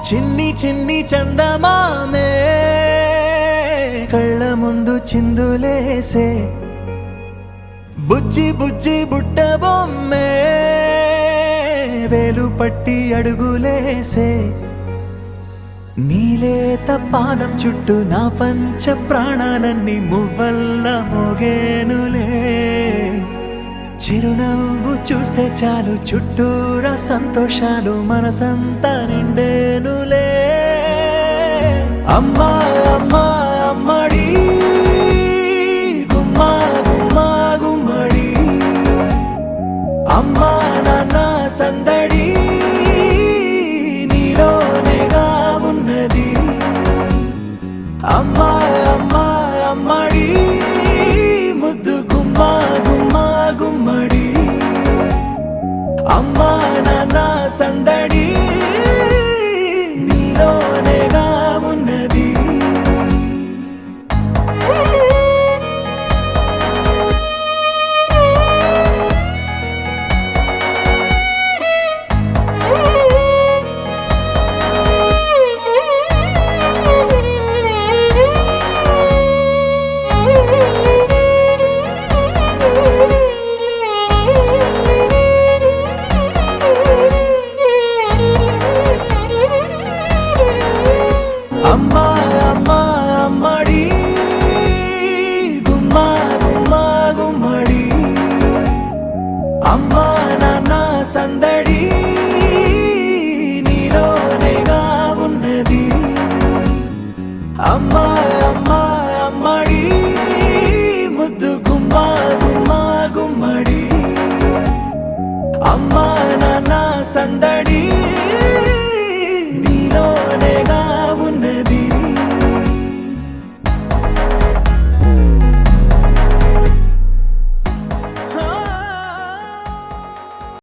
చిన్ని చిన్ని చందమామే కళ్ళ ముందు చిందులేసే బుజ్జి బుజ్జి బుట్ట బొమ్మే వేలు పట్టి అడుగులేసే నీలేత పానం చుట్టూ నా పంచ ప్రాణాలన్నీ మువ్వల్ల మోగేనులే చిరునవ్వు చూస్తే చాలు చుట్టూరా సంతోషాలు మనసంతా నిండేనులే అమ్మా అమ్మా అమ్మడి గుమ్మా గుమ్మా గుమ్మడి అమ్మా నాన్న సందడి నీలోనేగా ఉన్నది అమ్మా అమ్మా అమ్మడి ముద్దు గుమ్మా గుమ్మా గుమ్మడి అమ్మా నాన్న సందడి నీలోనేగా ఉన్నది అమ్మా అమ్మా అమ్మడి గుమ్మా గుమ్మా గుమ్మడి అమ్మా నాన్న సందడి నీలోనేగా ఉన్నది అమ్మా అమ్మా అమ్మడి ముద్దు గుమ్మా గుమ్మా గుమ్మడి అమ్మా నాన్న సందడి